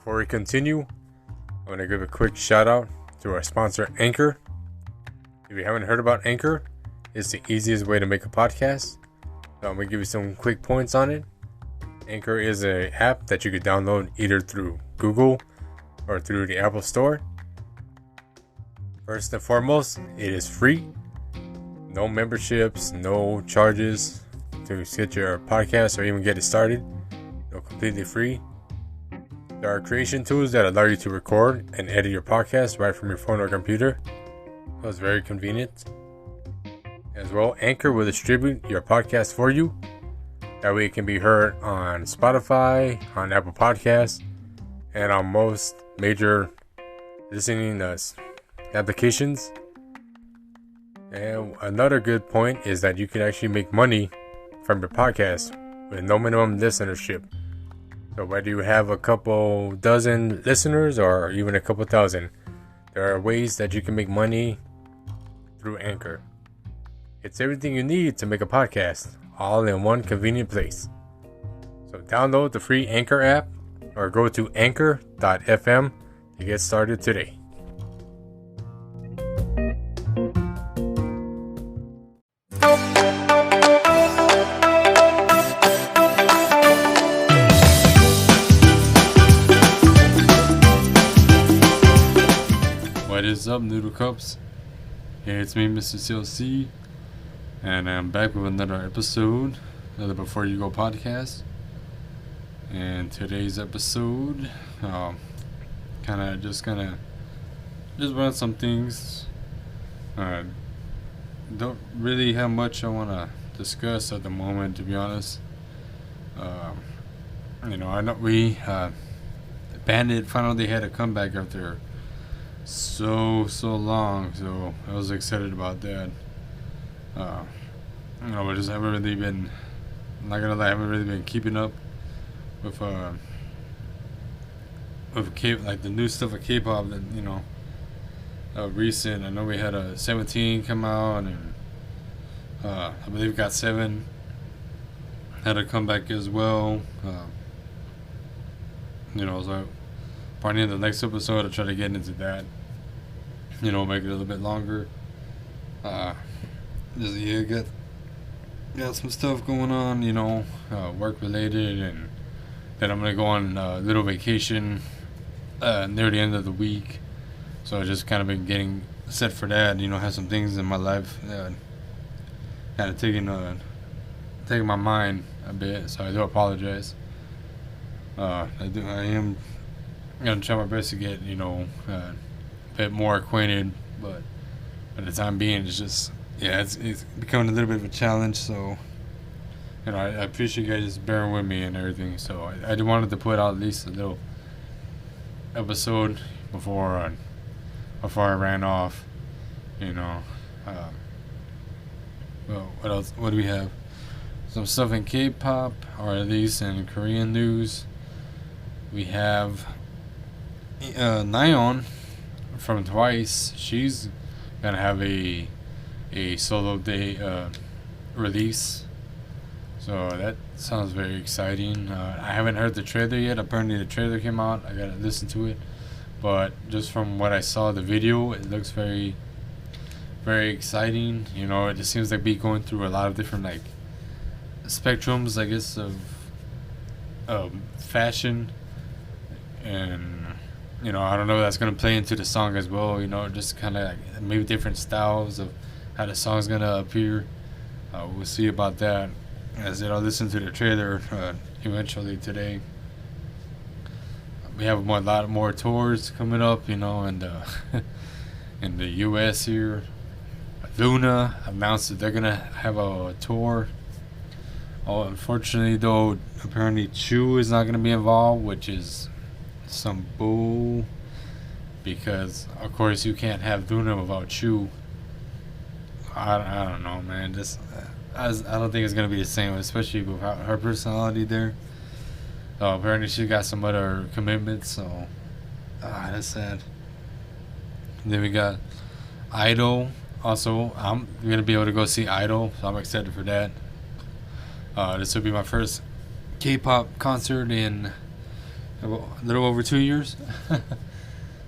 Before we continue, I want to give a quick shout out to our sponsor, Anchor. If you haven't heard about Anchor, it's the easiest way to make a podcast. So I'm going to give you some quick points on it. Anchor is an app that you can download either through Google or through the Apple Store. First and foremost, it is free. No memberships, no charges to get your podcast or even get it started. No, completely free. There are creation tools that allow you to record and edit your podcast right from your phone or computer. So it's very convenient. As well, Anchor will distribute your podcast for you. That way it can be heard on Spotify, on Apple Podcasts, and on most major listening applications. And another good point is that you can actually make money from your podcast with no minimum listenership. So whether you have a couple dozen listeners or even a couple thousand, there are ways that you can make money through Anchor. It's everything you need to make a podcast, all in one convenient place. So download the free Anchor app or go to anchor.fm to get started today. What is up, Noodle Cups? Hey, it's me, Mr. CLC, and I'm back with another episode of the Before You Go podcast. And today's episode, just run some things. Don't really have much I want to discuss at the moment, to be honest. I know Bvndit finally had a comeback after so long, so I was excited about that. I just haven't really been, I'm not gonna lie, I haven't really been keeping up with like the new stuff of Kpop that recent. I know we had a 17 come out, and I believe GOT7 had a comeback as well. So probably in the next episode I'll try to get into that. Make it a little bit longer. Got some stuff going on, work related, and then I'm gonna go on a little vacation near the end of the week. So I just kind of been getting set for that. Have some things in my life kind of taking my mind a bit. So I do apologize. I am gonna try my best to get a bit more acquainted, but at the time being, it's becoming a little bit of a challenge. So I appreciate you guys bearing with me and everything. So I wanted to put out at least a little episode before I ran off. Well, what else? What do we have? Some stuff in K-pop, or at least in Korean news. We have Nayeon from Twice. She's gonna have a solo day release, so that sounds very exciting. I haven't heard the trailer yet. Apparently the trailer came out. I gotta listen to it, but just from what I saw the video, it looks very, very exciting. It just seems like be going through a lot of different spectrums, I guess, of fashion. And I don't know if that's gonna play into the song as well. Just kind of maybe different styles of how the song's gonna appear. We'll see about that. As I'll listen to the trailer eventually today. We have a lot more tours coming up, in the in the U.S. here. Luna announced that they're gonna have a tour. Unfortunately, though, apparently Tue is not gonna be involved, which is some bull, because of course you can't have Luna without Tue. I don't know, man. I don't think it's gonna be the same, especially with her personality there. Apparently she got some other commitments, so that's sad. And then we got Idol. Also, I'm gonna be able to go see Idol, so I'm excited for that. This will be my first K-pop concert in a little over 2 years.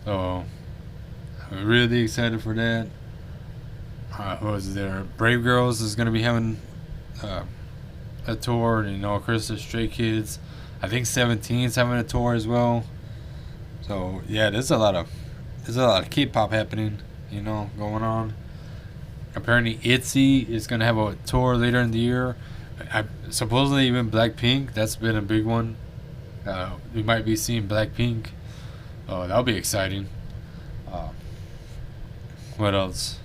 So I'm really excited for that. Who was there? Brave Girls is gonna be having a tour. You know, of course, the Stray Kids. I think 17's having a tour as well. So yeah, there's a lot of K-pop happening. You know, going on. Apparently, ITZY is gonna have a tour later in the year. Supposedly even Blackpink. That's been a big one. We might be seeing Blackpink. Oh, that'll be exciting. What else?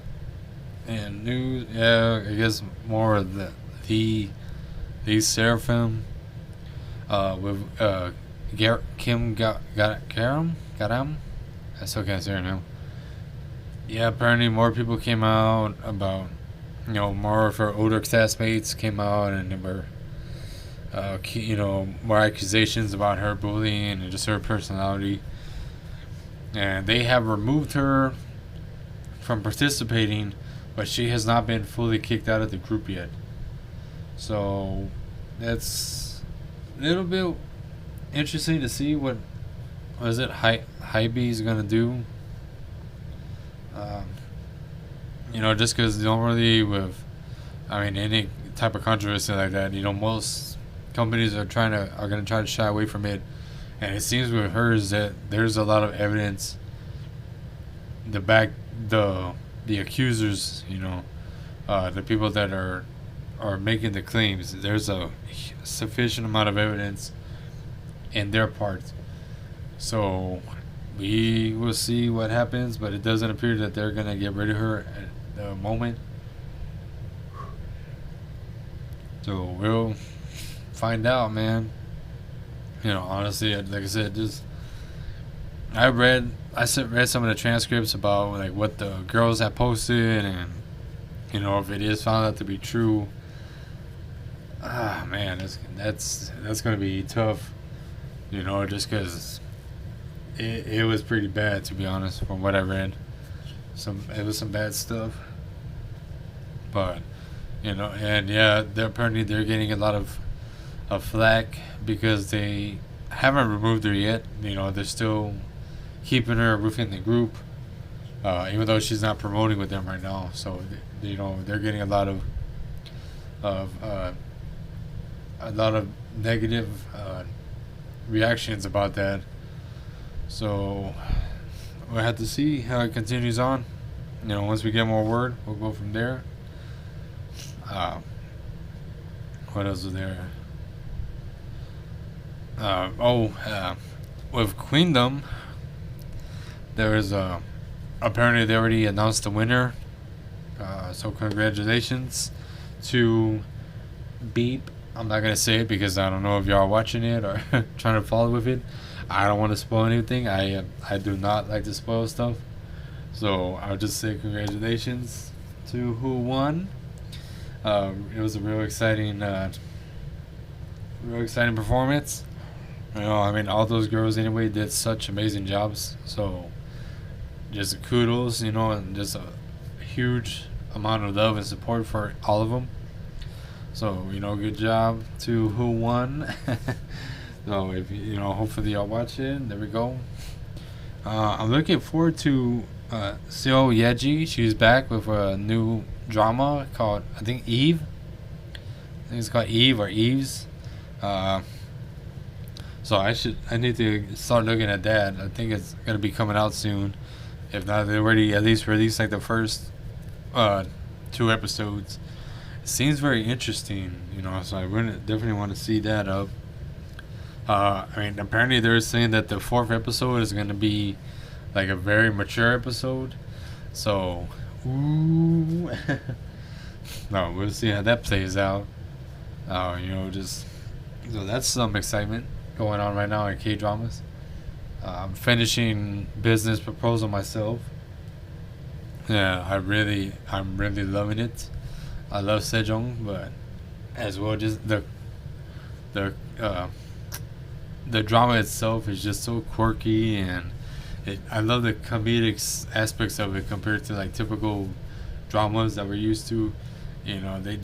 And news, yeah, I guess more of the Seraphim with Kim Garam. I still can't say her name. Yeah, apparently more people came out about, you know, more of her older classmates came out and there were, you know, more accusations about her bullying and just her personality. And they have removed her from participating, but she has not been fully kicked out of the group yet. So that's a little bit interesting to see what is it Hybe is gonna do. You know, just because normally with, I mean, any type of controversy like that, you know, most companies are gonna try to shy away from it, and it seems with hers that there's a lot of evidence. The accusers, you know, the people that are making the claims, there's a sufficient amount of evidence in their part. So we will see what happens, but it doesn't appear that they're gonna get rid of her at the moment. So we'll find out, man. You know, honestly, like I said, just I read some of the transcripts about like what the girls have posted, and you know, if it is found out to be true, man, that's gonna be tough. You know, just because it was pretty bad, to be honest, from what I read. It was some bad stuff, but you know, and yeah, apparently they're getting a lot of flack because they haven't removed her yet. You know, they're still keeping her within the group, even though she's not promoting with them right now. So you know, they're getting a lot of negative reactions about that. So we'll have to see how it continues on. You know, once we get more word, we'll go from there. What else is there? With Queendom, there is apparently they already announced the winner. So congratulations to Beep. I'm not gonna say it because I don't know if y'all are watching it or trying to follow with it. I don't want to spoil anything. I do not like to spoil stuff. So I'll just say congratulations to who won. It was a real exciting performance. You know, I mean, all those girls anyway did such amazing jobs. So just kudos, you know, and just a huge amount of love and support for all of them. So, you know, good job to who won. So, if you know, hopefully y'all watch it. There we go. I'm looking forward to Seo Yeji. She's back with a new drama called, I think, Eve. I think it's called Eve or Eves. So I need to start looking at that. I think it's gonna be coming out soon. If not, they already at least released like the first 2 episodes. It seems very interesting, you know. So I definitely want to see that up. I mean, apparently they're saying that the 4th episode is gonna be like a very mature episode. So, ooh. No, we'll see how that plays out. You know, just so that's some excitement going on right now in K-dramas. I'm finishing Business Proposal myself. Yeah, I'm really loving it. I love Sejong, but as well, just the drama itself is just so quirky, and I love the comedic aspects of it compared to like typical dramas that we're used to. You know, they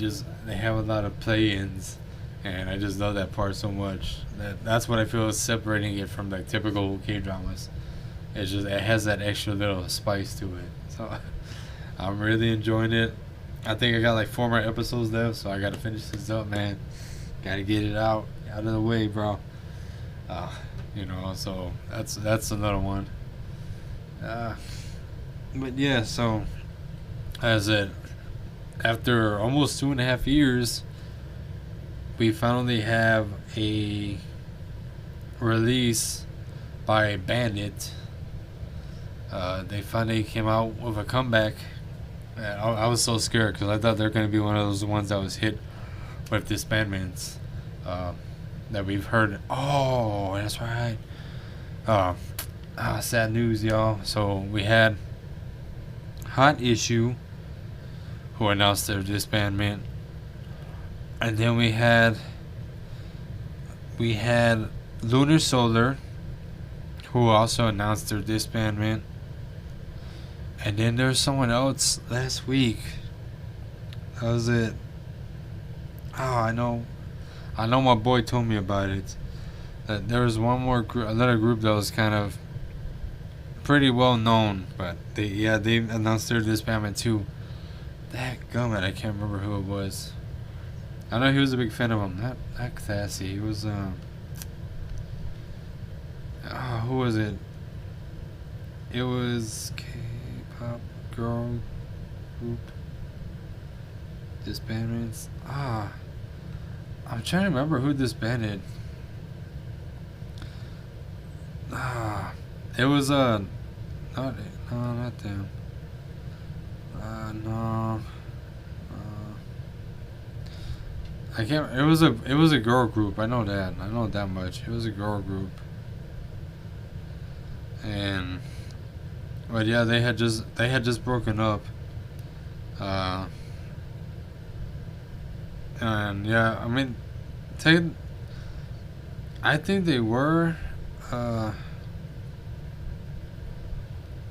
have a lot of play-ins and I just love that part so much. That's what I feel is separating it from like typical K-dramas. It's just it has that extra little spice to it. So I'm really enjoying it. I think I got like 4 more episodes left, so I gotta finish this up, man. Gotta get it out of the way, bro. So that's another one. But yeah, so as it after almost 2.5 years, we finally have a release by Bvndit. They finally came out with a comeback. I was so scared because I thought they're going to be one of those ones that was hit with disbandments that we've heard. Oh, that's right. Sad news, y'all. So we had Hot Issue, who announced their disbandment, and then we had Lunar Solar, who also announced their disbandment. And then there's someone else last week. That was it. Oh, I know my boy told me about it. There was one more another group that was kind of pretty well known, but they announced their disbandment too. Dadgummit, I can't remember who it was. I know he was a big fan of him. Not Classy. He was who was it? It was Kpop girl group disbandments. I'm trying to remember who disbanded. It was not them. No. I can't. It was a girl group. I know that. I know that much. It was a girl group. But yeah, they had just broken up. And yeah, I mean, I think they were. I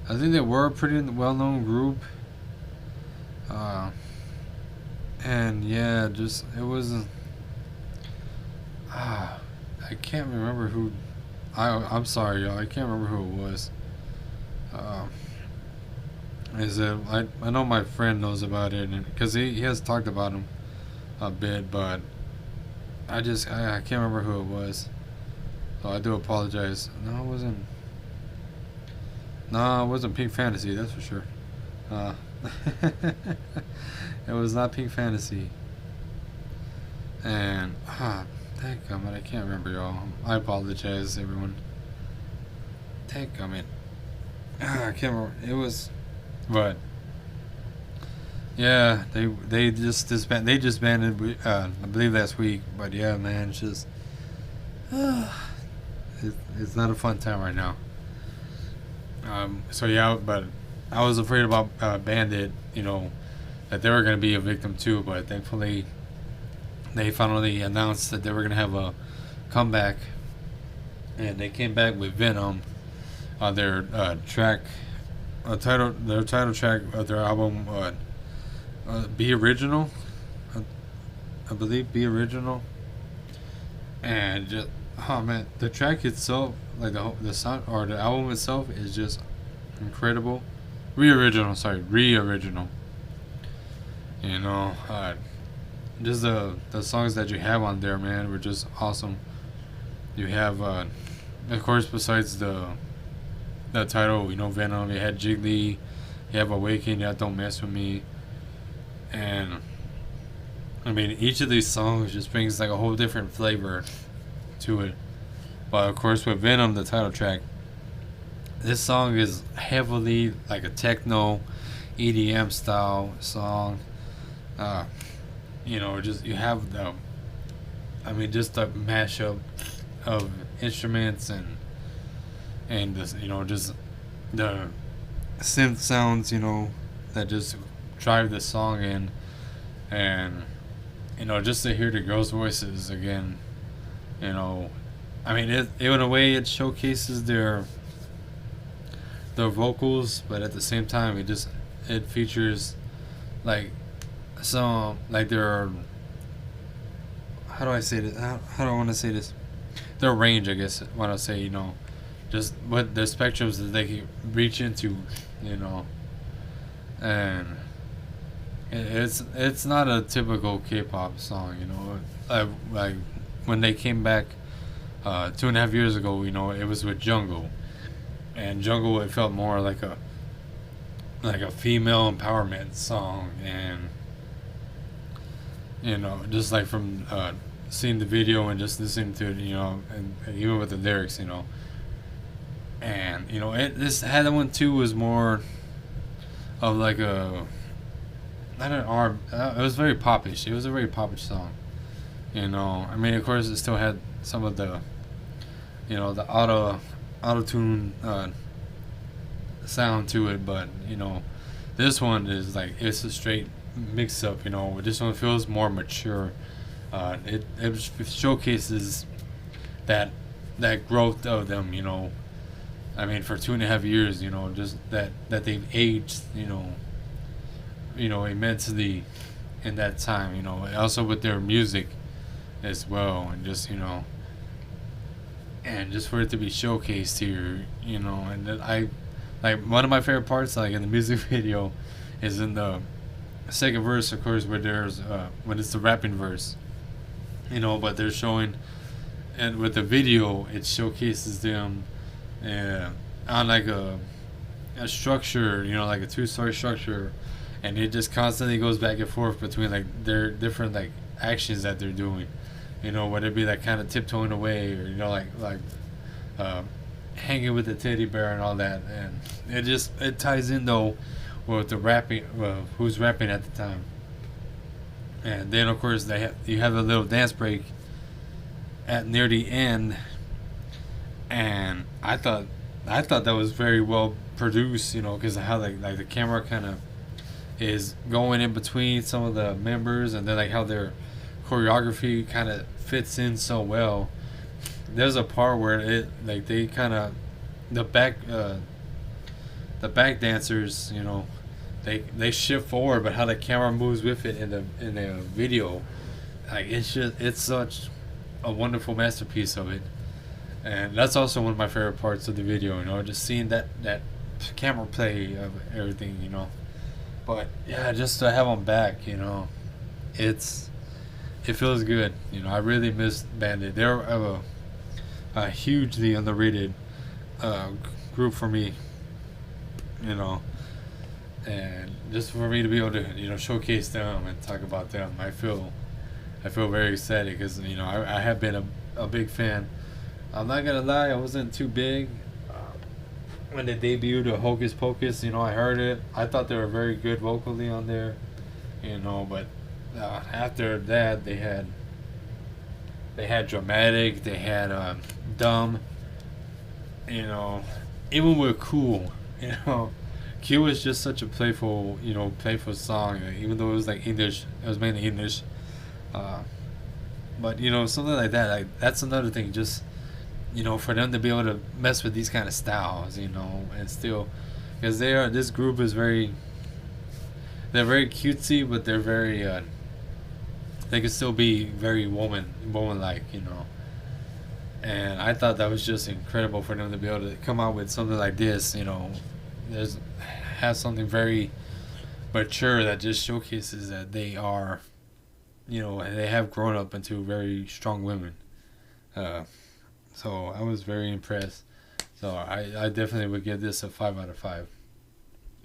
think they were a pretty well-known group. And yeah, just it was. I can't remember who. I'm sorry, y'all. I can't remember who it was. I know my friend knows about it, because he has talked about him a bit, but I can't remember who it was. So I do apologize. No, it wasn't Pink Fantasy, that's for sure. It was not Pink Fantasy. And dadgummit, I can't remember, y'all. I apologize, everyone. Dadgummit. I can't remember. It was, but yeah, they just disbanded. They disbanded, I believe last week. But yeah, man, it's just it's not a fun time right now. So yeah, but I was afraid about Bvndit, that they were going to be a victim too. But thankfully, they finally announced that they were going to have a comeback, and they came back with Venom. Their title track of their album, Be Original, I believe, Be Original, and just man, the track itself, like the song or the album itself, is just incredible. Re-original. Just the songs that you have on there, man, were just awesome. You have, of course, besides the title, Venom, you had Jiggly, you have Awaken, you have Don't Mess With Me, and I mean, each of these songs just brings like a whole different flavor to it. But of course, with Venom, the title track, this song is heavily like a techno EDM style song. Just you have just a mashup of instruments and this, just the synth sounds, that just drive the song in, and just to hear the girls' voices again, I mean, it in a way it showcases their vocals, but at the same time it features like some like their how do I say this? How do I want to say this? Their range, I guess. When I say, just what the spectrums that they can reach into, and it's not a typical K-pop song, like when they came back 2.5 years ago, it was with Jungle, and Jungle, it felt more like a female empowerment song, and just like from seeing the video and just listening to it, and even with the lyrics, and this had one too was more of like a not an R. It was very popish. It was a very popish song. I mean, of course, it still had some of the, the auto tune sound to it, but this one is like it's a straight mix up. This one feels more mature. It showcases that growth of them. I mean, for 2.5 years, just that they've aged. Immensely in that time. Also with their music as well, and just and just for it to be showcased here, and that I like one of my favorite parts, like in the music video, is in the second verse, of course, where there's when it's the rapping verse, but they're showing, and with the video, it showcases them on like a structure, like a two-story structure, and it just constantly goes back and forth between like their different like actions that they're doing, whether it be like kind of tiptoeing away, or like hanging with the teddy bear and all that, and it ties in though with the rapping, who's rapping at the time, and then of course you have a little dance break at near the end, and I thought that was very well produced, because of how like the camera kind of is going in between some of the members, and then like how their choreography kind of fits in so well. There's a part where it like they kind of the back dancers, they shift forward, but how the camera moves with it in the video, like it's such a wonderful masterpiece of it, and that's also one of my favorite parts of the video. Just seeing that camera play of everything, But yeah, just to have them back, it feels good. I really miss Bvndit. They're a hugely underrated group for me. And just for me to be able to showcase them and talk about them, I feel very excited because I have been a big fan. I'm not gonna lie, I wasn't too big when they debuted a Hocus Pocus. I heard it. I thought they were very good vocally on there, but after that they had Dramatic, they had Dumb, even with Cool, Q was just such a playful song, even though it was like English, it was mainly English, but something like that, like that's another thing, just for them to be able to mess with these kind of styles, and still, because this group is they're very cutesy, but they're very, they can still be very woman-like, and I thought that was just incredible for them to be able to come out with something like this, has something very mature that just showcases that they are, they have grown up into very strong women, so I was very impressed. So I definitely would give this a 5 out of 5.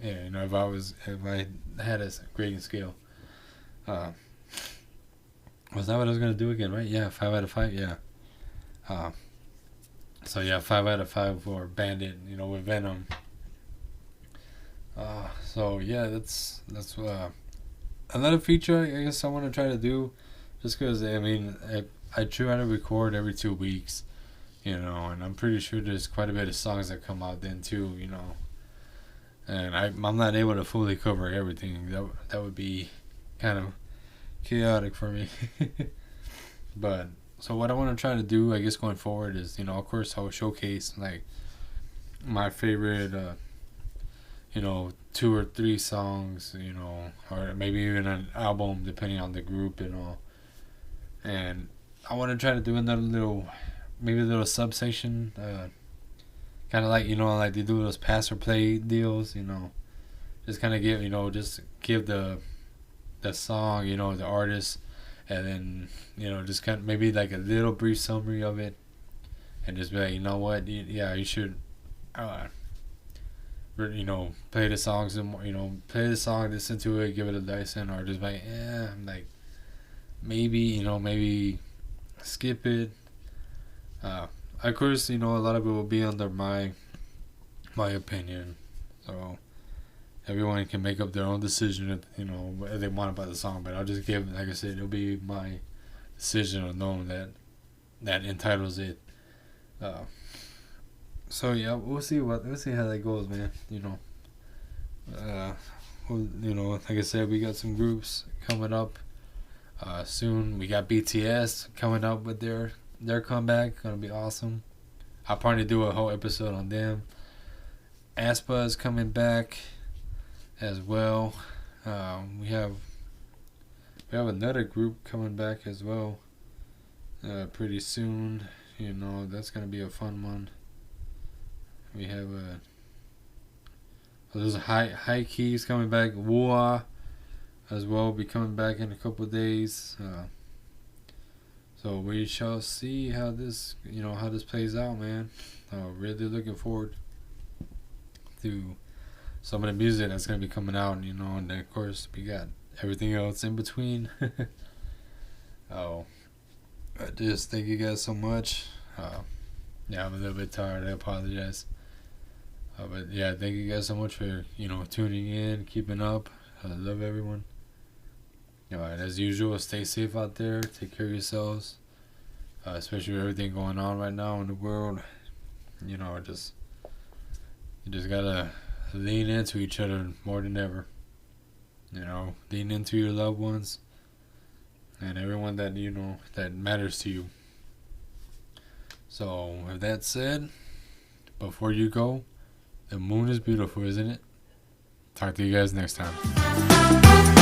Yeah, if I had a grading scale. Was that what I was gonna do again? Right? Yeah, 5 out of 5. Yeah. So yeah, 5 out of 5 for Bvndit. With Venom. So yeah, that's another feature I guess I want to try to do, just because I try to record every 2 weeks. And I'm pretty sure there's quite a bit of songs that come out then too, and I'm not able to fully cover everything. That would be kind of chaotic for me. But so what I want to try to do, I guess, going forward is, of course, I'll showcase like my favorite 2 or 3 songs, or maybe even an album depending on the group and all. And I want to try to do another little, maybe a little subsection, kind of like, like they do those pass or play deals, just kind of give, just give the song, the artist, and then, just kind of maybe like a little brief summary of it, and just be like, you know what, yeah, you should, play the songs, and play the song, listen to it, give it a listen, or just like, I'm like, maybe skip it. Of course, a lot of it will be under my opinion, so everyone can make up their own decision if what they want about the song. But I'll just give, like I said, it'll be my decision of knowing that entitles it. So yeah, we'll see how that goes, man. Like I said, we got some groups coming up soon. We got BTS coming up with their comeback. Gonna be awesome. I'll probably do a whole episode on them. aespa is coming back as well. We have another group coming back as well pretty soon. That's gonna be a fun one. We have there's high keys coming back. Wua as well be coming back in a couple of days. So we shall see how this plays out, man. Really looking forward to some of the music that's gonna be coming out, and then of course we got everything else in between. I just thank you guys so much. Yeah, I'm a little bit tired. I apologize. But yeah, thank you guys so much for tuning in, keeping up. I love everyone. And as usual, stay safe out there. Take care of yourselves, especially with everything going on right now in the world. You just gotta lean into each other more than ever. Lean into your loved ones and everyone that that matters to you. So with that said, before you go, the moon is beautiful, isn't it? Talk to you guys next time.